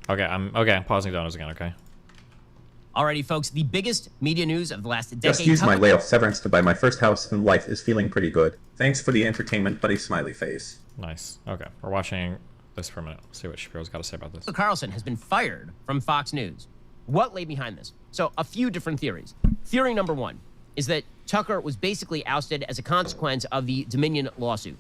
Okay, I'm pausing donos again, okay? Alrighty, folks, the biggest media news of the last decade. Just used my layoff severance to buy my first house, and life is feeling pretty good. Thanks for the entertainment, buddy. Smiley face. Nice. Okay, we're watching this for a minute. See what Shapiro's got to say about this. Carlson has been fired from Fox News. What lay behind this? So, a few different theories. Theory number one is that Tucker was basically ousted as a consequence of the Dominion lawsuit.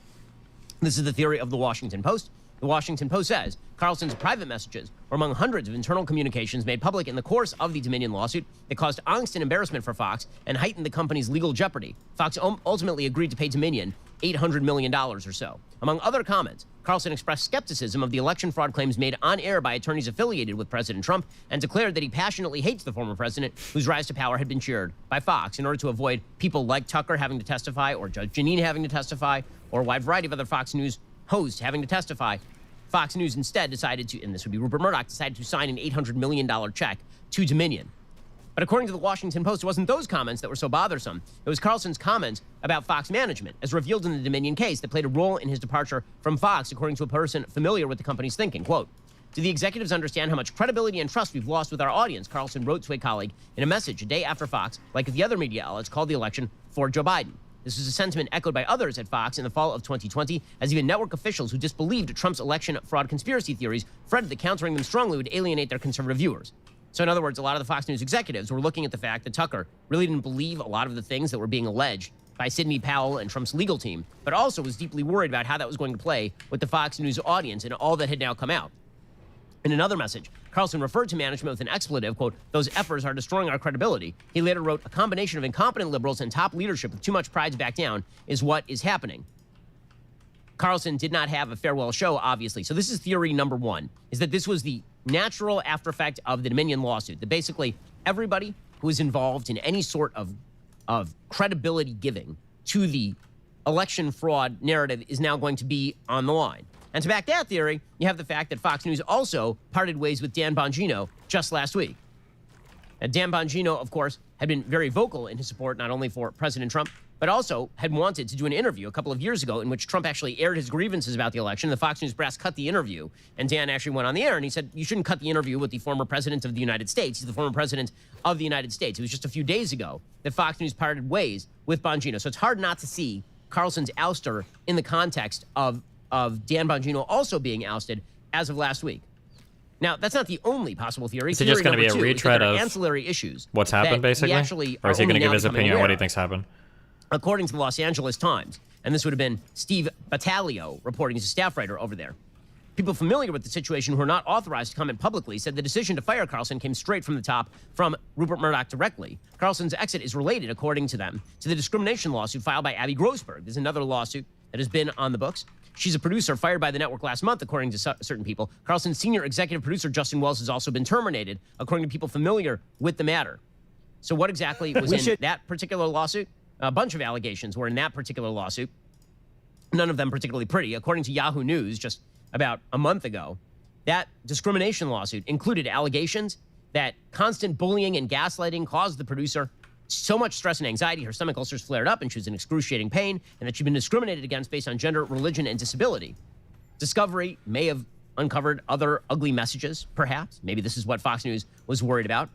This is the theory of the Washington Post. The Washington Post says Carlson's private messages were among hundreds of internal communications made public in the course of the Dominion lawsuit that caused angst and embarrassment for Fox and heightened the company's legal jeopardy. Fox ultimately agreed to pay Dominion $800 million or so. Among other comments, Carlson expressed skepticism of the election fraud claims made on air by attorneys affiliated with President Trump and declared that he passionately hates the former president, whose rise to power had been cheered by Fox in order to avoid people like Tucker having to testify or Judge Jeanine having to testify or a wide variety of other Fox News hosts having to testify. Fox News instead decided to, and this would be Rupert Murdoch, decided to sign an $800 million check to Dominion. But according to the Washington Post, it wasn't those comments that were so bothersome. It was Carlson's comments about Fox management, as revealed in the Dominion case, that played a role in his departure from Fox, according to a person familiar with the company's thinking. Quote, "Do the executives understand how much credibility and trust we've lost with our audience?" Carlson wrote to a colleague in a message a day after Fox, like the other media outlets, called the election for Joe Biden. This was a sentiment echoed by others at Fox in the fall of 2020, as even network officials who disbelieved Trump's election fraud conspiracy theories fretted that countering them strongly would alienate their conservative viewers. So in other words, a lot of the Fox News executives were looking at the fact that Tucker really didn't believe a lot of the things that were being alleged by Sidney Powell and Trump's legal team, but also was deeply worried about how that was going to play with the Fox News audience and all that had now come out. In another message, Carlson referred to management with an expletive, quote, "Those efforts are destroying our credibility." He later wrote, "A combination of incompetent liberals and top leadership with too much pride to back down is what is happening." Carlson did not have a farewell show, obviously. So this is theory number one, is that this was the natural after effect of the Dominion lawsuit, that basically everybody who is involved in any sort of credibility giving to the election fraud narrative is now going to be on the line. And to back that theory, you have the fact that Fox News also parted ways with Dan Bongino just last week. And Dan Bongino, of course, had been very vocal in his support not only for President Trump, but also had wanted to do an interview a couple of years ago in which Trump actually aired his grievances about the election. The Fox News brass cut the interview, and Dan actually went on the air, and he said, "You shouldn't cut the interview with the former president of the United States. He's the former president of the United States." It was just a few days ago that Fox News parted ways with Bongino. So it's hard not to see Carlson's ouster in the context of Dan Bongino also being ousted as of last week. Now, that's not the only possible theory. Is it just going to be a retread of ancillary issues what's happened, basically? Or is he going to give his opinion on what he thinks happened? According to the Los Angeles Times, and this would have been Steve Battaglio reporting, as a staff writer over there, people familiar with the situation who are not authorized to comment publicly said the decision to fire Carlson came straight from the top from Rupert Murdoch directly. Carlson's exit is related, according to them, to the discrimination lawsuit filed by Abby Grossberg. There's another lawsuit that has been on the books. She's a producer fired by the network last month, according to certain people. Carlson's senior executive producer, Justin Wells, has also been terminated, according to people familiar with the matter. So what exactly was in that particular lawsuit? A bunch of allegations were in that particular lawsuit. None of them particularly pretty. According to Yahoo News, just about a month ago, that discrimination lawsuit included allegations that constant bullying and gaslighting caused the producer so much stress and anxiety, her stomach ulcers flared up and she was in excruciating pain, and that she'd been discriminated against based on gender, religion, and disability. Discovery may have uncovered other ugly messages, perhaps. Maybe this is what Fox News was worried about.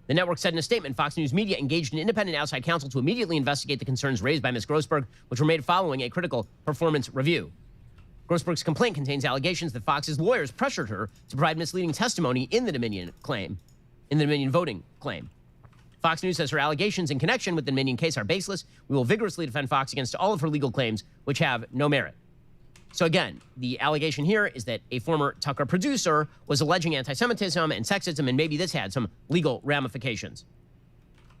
The network said in a statement, Fox News Media engaged an independent outside counsel to immediately investigate the concerns raised by Ms. Grossberg, which were made following a critical performance review. Grossberg's complaint contains allegations that Fox's lawyers pressured her to provide misleading testimony in the Dominion voting claim. Fox News says her allegations in connection with the Dominion case are baseless. We will vigorously defend Fox against all of her legal claims, which have no merit. So again, the allegation here is that a former Tucker producer was alleging anti-Semitism and sexism, and maybe this had some legal ramifications.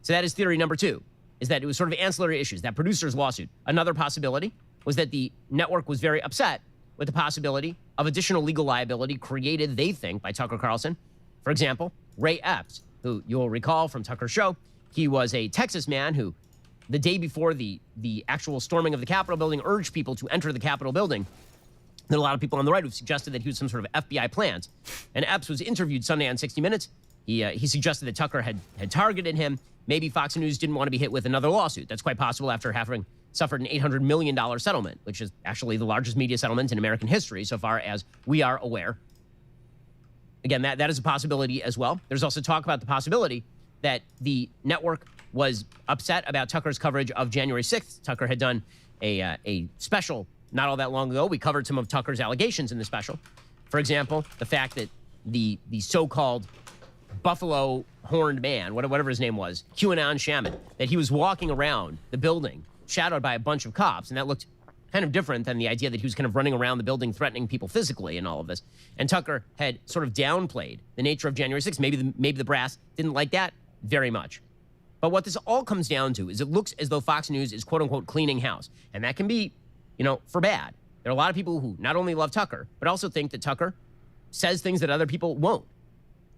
So that is theory number two, is that it was sort of ancillary issues, that producer's lawsuit. Another possibility was that the network was very upset with the possibility of additional legal liability created, they think, by Tucker Carlson. For example, Ray Epps, who you'll recall from Tucker's show, he was a Texas man who, the day before the actual storming of the Capitol building, urged people to enter the Capitol building. There are a lot of people on the right who've suggested that he was some sort of FBI plant. And Epps was interviewed Sunday on 60 Minutes. He suggested that Tucker had targeted him. Maybe Fox News didn't want to be hit with another lawsuit. That's quite possible after having suffered an $800 million settlement, which is actually the largest media settlement in American history so far as we are aware. again, that is a possibility as well. There's also talk about the possibility that the network was upset about Tucker's coverage of January 6th. Tucker had done a special not all that long ago. We covered some of Tucker's allegations in the special. For example, the fact that the so-called buffalo horned man, whatever his name was, QAnon shaman, that he was walking around the building shadowed by a bunch of cops, and that looked kind of different than the idea that he was kind of running around the building threatening people physically and all of this. And Tucker had sort of downplayed the nature of January 6th. Maybe the brass didn't like that very much. But what this all comes down to is it looks as though Fox News is quote-unquote cleaning house. And that can be, for bad. There are a lot of people who not only love Tucker, but also think that Tucker says things that other people won't,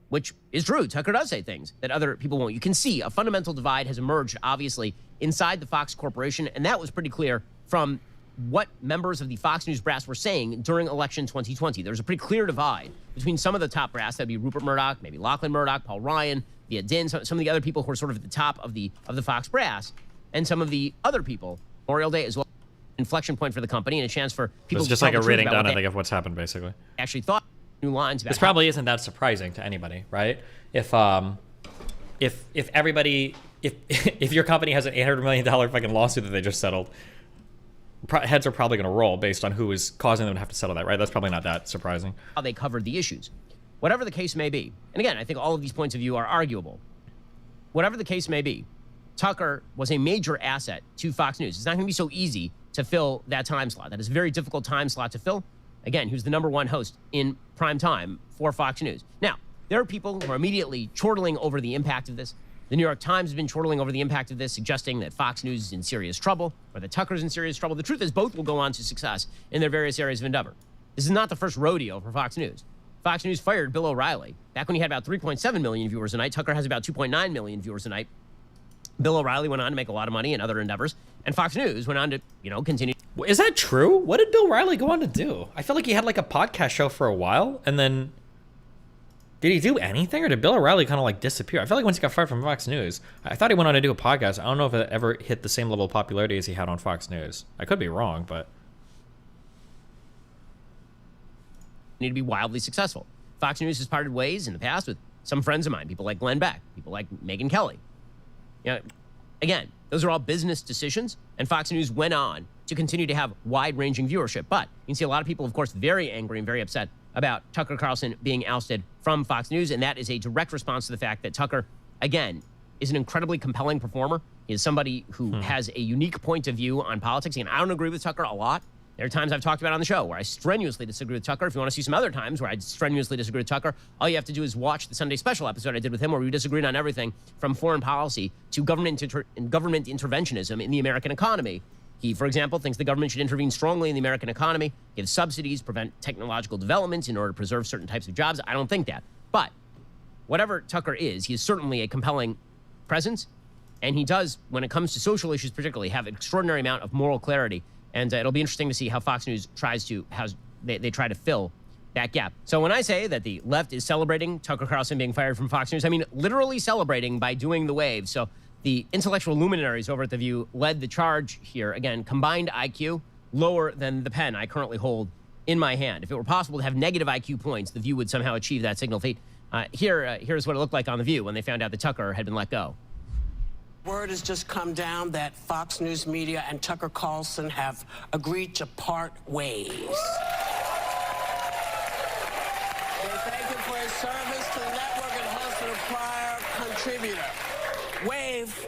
which is true. Tucker does say things that other people won't. You can see a fundamental divide has emerged, obviously, inside the Fox Corporation, and that was pretty clear from what members of the Fox News brass were saying during election 2020. There's a pretty clear divide between some of the top brass. That'd be Rupert Murdoch, maybe Lachlan Murdoch, Paul Ryan, Viet Din, some of the other people who are sort of at the top of the Fox brass, and some of the other people. Memorial Day as well, inflection point for the company and a chance for people It's to just tell like a the truth reading about down, what I they think, of what's happened, basically. actually thought. New lines about This probably isn't that surprising to anybody, right? If everybody, if your company has an $800 million fucking lawsuit that they just settled, heads are probably going to roll based on who is causing them to have to settle that, right? That's probably not that surprising. How they covered the issues. Whatever the case may be, and again, I think all of these points of view are arguable. Whatever the case may be, Tucker was a major asset to Fox News. It's not going to be so easy to fill that time slot. That is a very difficult time slot to fill. Again, who's the #1 host in prime time for Fox News. Now, there are people who are immediately chortling over the impact of this. The New York Times has been chortling over the impact of this, suggesting that Fox News is in serious trouble or that Tucker's in serious trouble. The truth is both will go on to success in their various areas of endeavor. This is not the first rodeo for Fox News. Fox News fired Bill O'Reilly. Back when he had about 3.7 million viewers a night, Tucker has about 2.9 million viewers a night. Bill O'Reilly went on to make a lot of money in other endeavors, and Fox News went on to, continue. Is that true? What did Bill Riley go on to do? I feel like he had like a podcast show for a while, and then did he do anything, or did Bill O'Reilly kind of like disappear? I feel like once he got fired from Fox News, I thought he went on to do a podcast. I don't know if it ever hit the same level of popularity as he had on Fox News. I could be wrong, but Need to be wildly successful. Fox News has parted ways in the past with some friends of mine, people like Glenn Beck, people like Megyn Kelly. Again, those are all business decisions, and Fox News went on to continue to have wide-ranging viewership. But you can see a lot of people, of course, very angry and very upset about Tucker Carlson being ousted from Fox News, and that is a direct response to the fact that Tucker, again, is an incredibly compelling performer. He is somebody who has a unique point of view on politics, and I don't agree with Tucker a lot. There are times I've talked about on the show where I strenuously disagree with Tucker. If you want to see some other times where I strenuously disagree with Tucker, all you have to do is watch the Sunday special episode I did with him where we disagreed on everything from foreign policy to government interventionism in the American economy. He, for example, thinks the government should intervene strongly in the American economy, give subsidies, prevent technological development in order to preserve certain types of jobs. I don't think that. But whatever Tucker is, he is certainly a compelling presence. And he does, when it comes to social issues particularly, have an extraordinary amount of moral clarity. And it'll be interesting to see how Fox News try to fill that gap. So when I say that the left is celebrating Tucker Carlson being fired from Fox News, I mean literally celebrating by doing the wave. So the intellectual luminaries over at The View led the charge here. Again, combined IQ lower than the pen I currently hold in my hand. If it were possible to have negative IQ points, The View would somehow achieve that signal feat. Here's what it looked like on The View when they found out that Tucker had been let go. Word has just come down that Fox News Media and Tucker Carlson have agreed to part ways. They thank him for his service to the network and hosted a prior contributor. Wave.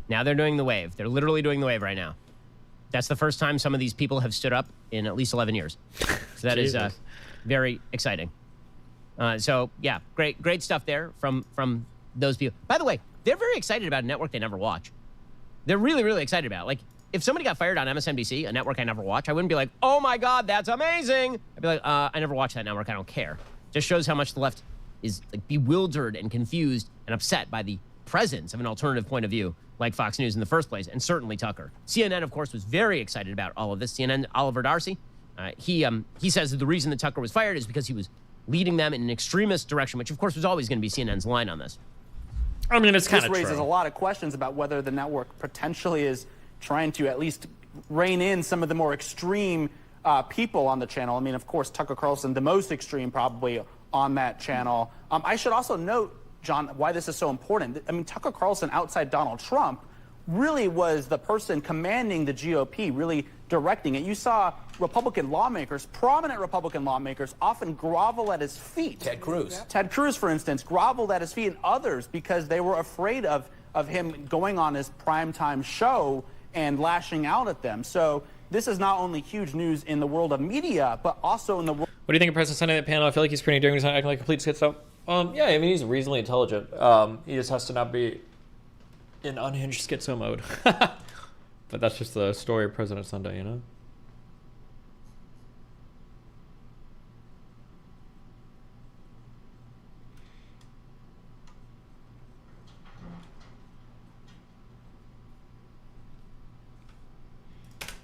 Now they're doing the wave. They're literally doing the wave right now. That's the first time some of these people have stood up in at least 11 years. So that is very exciting. So yeah, great stuff there from those people. By the way, they're very excited about a network they never watch. They're really, really excited about it. Like, if somebody got fired on MSNBC, a network I never watch, I wouldn't be like, oh my God, that's amazing. I'd be like, I never watch that network. I don't care. Just shows how much the left is like bewildered and confused and upset by the presence of an alternative point of view like Fox News in the first place, and certainly Tucker. CNN, of course, was very excited about all of this. CNN, Oliver Darcy, he says that the reason that Tucker was fired is because he was leading them in an extremist direction, which of course was always going to be CNN's line on this. I mean, it's kind of true. This raises a lot of questions about whether the network potentially is trying to at least rein in some of the more extreme people on the channel. I mean, of course, Tucker Carlson, the most extreme probably on that channel. I should also note, John, why this is so important. I mean, Tucker Carlson, outside Donald Trump, really was the person commanding the GOP, really directing it. You saw Republican lawmakers, prominent Republican lawmakers, often grovel at his feet. Ted Cruz. Ted Cruz, for instance, groveled at his feet, and others, because they were afraid of him going on his primetime show and lashing out at them. So this is not only huge news in the world of media, but also in the world. What do you think of President Sunday at that panel? I feel like he's pretty endearing. He's not acting like a complete schizo. Yeah, I mean, he's reasonably intelligent. He just has to not be in unhinged schizo mode. But that's just the story of President Sunday, you know?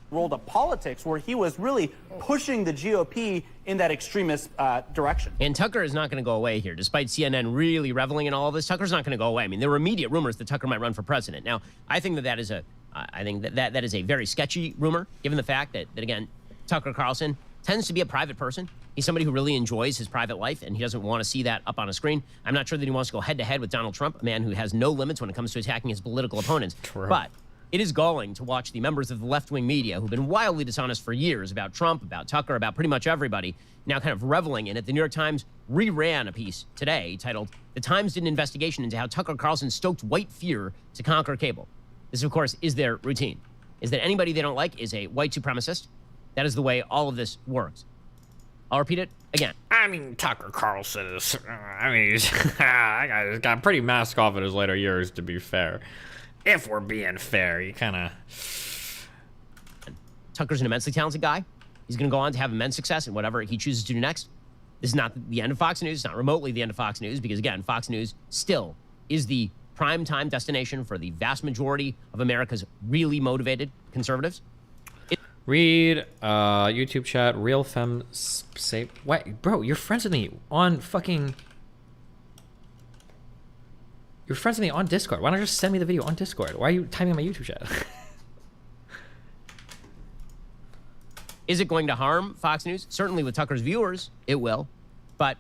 World of politics, where he was really pushing the GOP in that extremist direction. And Tucker is not going to go away here. Despite CNN really reveling in all of this, Tucker's not going to go away. I mean, there were immediate rumors that Tucker might run for president. Now, I think that is a very sketchy rumor, given the fact that again, Tucker Carlson tends to be a private person. He's somebody who really enjoys his private life, and he doesn't want to see that up on a screen. I'm not sure that he wants to go head-to-head with Donald Trump, a man who has no limits when it comes to attacking his political opponents. True. But it is galling to watch the members of the left-wing media who've been wildly dishonest for years about Trump, about Tucker, about pretty much everybody, now kind of reveling in it. The New York Times reran a piece today titled, "The Times Did an Investigation into How Tucker Carlson Stoked White Fear to Conquer Cable." This, of course, is their routine, is that anybody they don't like is a white supremacist. That is the way all of this works. I'll repeat it again. I mean, Tucker Carlson is... he's that guy's got pretty mask off in his later years, to be fair. If we're being fair, he kind of... Tucker's an immensely talented guy. He's going to go on to have immense success in whatever he chooses to do next. This is not the end of Fox News. It's not remotely the end of Fox News because, again, Fox News still is the prime time destination for the vast majority of America's really motivated conservatives. Read YouTube chat. Real femme say... Wait, bro, you're friends with me on fucking... You're friends with me on Discord. Why don't you just send me the video on Discord? Why are you typing in my YouTube chat? Is it going to harm Fox News? Certainly with Tucker's viewers, it will. But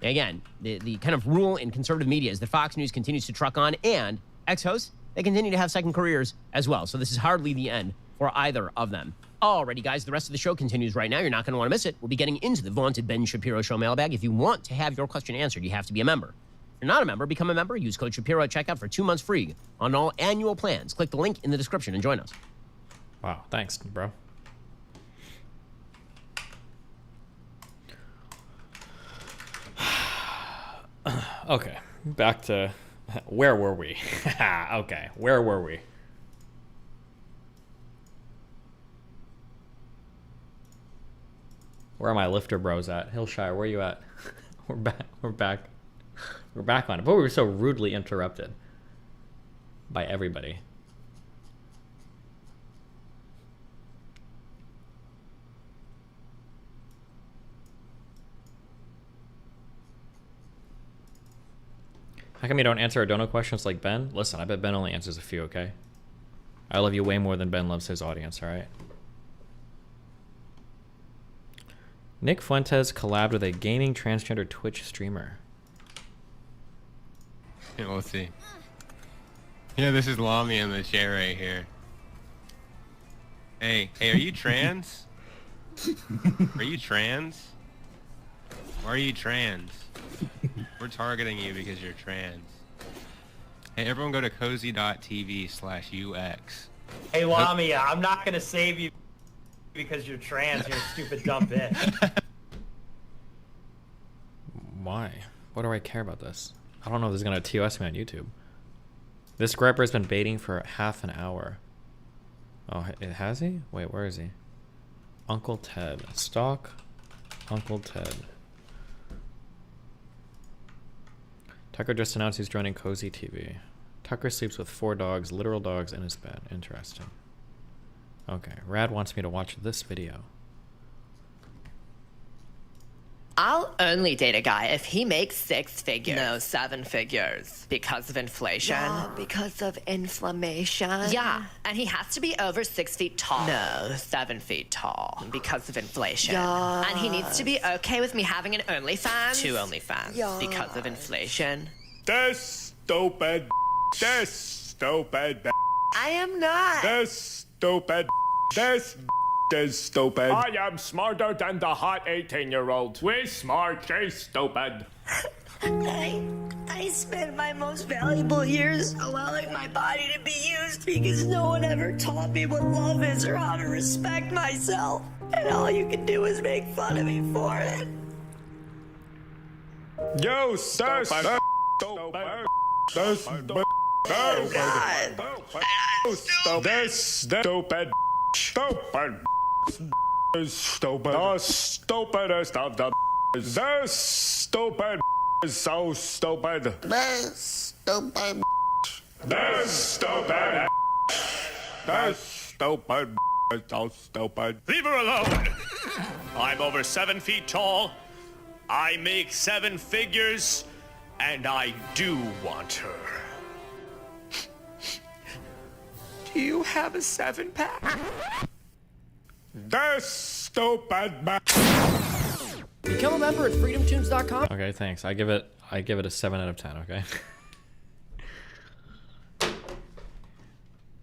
again, the kind of rule in conservative media is that Fox News continues to truck on, and ex-hosts, they continue to have second careers as well. So this is hardly the end for either of them. Alrighty, guys, the rest of the show continues right now. You're not going to want to miss it. We'll be getting into the vaunted Ben Shapiro Show mailbag. If you want to have your question answered, you have to be a member. If you're not a member, become a member. Use code Shapiro at checkout for 2 months free on all annual plans. Click the link in the description and join us. Wow, thanks, bro. Okay, back to... Where were we? Okay, where were we? Where are my lifter bros at? Hillshire, where are you at? We're back on it. But we were so rudely interrupted by everybody. How come you don't answer our dono questions like Ben? Listen, I bet Ben only answers a few, okay? I love you way more than Ben loves his audience, alright? Nick Fuentes collabed with a gaming transgender Twitch streamer. Yeah, we'll see. Yeah, this is Lami in the chair right here. Hey, are you trans? Are you trans? Why are you trans? We're targeting you because you're trans. Hey, everyone go to cozy.tv/UX. Hey, Lamia, I'm not gonna save you because you're trans, you're a stupid dumb bitch. Why? What do I care about this? I don't know if this is going to TOS me on YouTube. This gripper has been baiting for half an hour. Oh, has he? Wait, where is he? Uncle Ted. Stalk Uncle Ted. Tucker just announced he's joining Cozy TV. Tucker sleeps with 4 dogs, literal dogs, in his bed. Interesting. Okay, Rad wants me to watch this video. I'll only date a guy if he makes 6 figures. No, 7 figures. Because of inflation. Yeah, because of inflammation. Yeah, and he has to be over 6 feet tall. No, 7 feet tall. Because of inflation. Yeah. And he needs to be okay with me having an OnlyFans. 2 OnlyFans. Yeah. Because of inflation. This stupid. This stupid. I am not. This stupid. This is stupid. I am smarter than the hot 18-year-old. We smart, she's stupid. I spent my most valuable years allowing my body to be used because no one ever taught me what love is or how to respect myself. And all you can do is make fun of me for it. You stupid. Stupid. This stupid. This stupid. Stupid. Is stupid. The stupidest of the. This stupid is so stupid. This stupid. This stupid. This stupid is so stupid. Leave her alone. I'm over 7 feet tall. I make 7 figures, and I do want her. Do you have a 7-pack? This stupid man. Become a member at freedomtunes.com. Okay, thanks. I give it a 7 out of 10. Okay.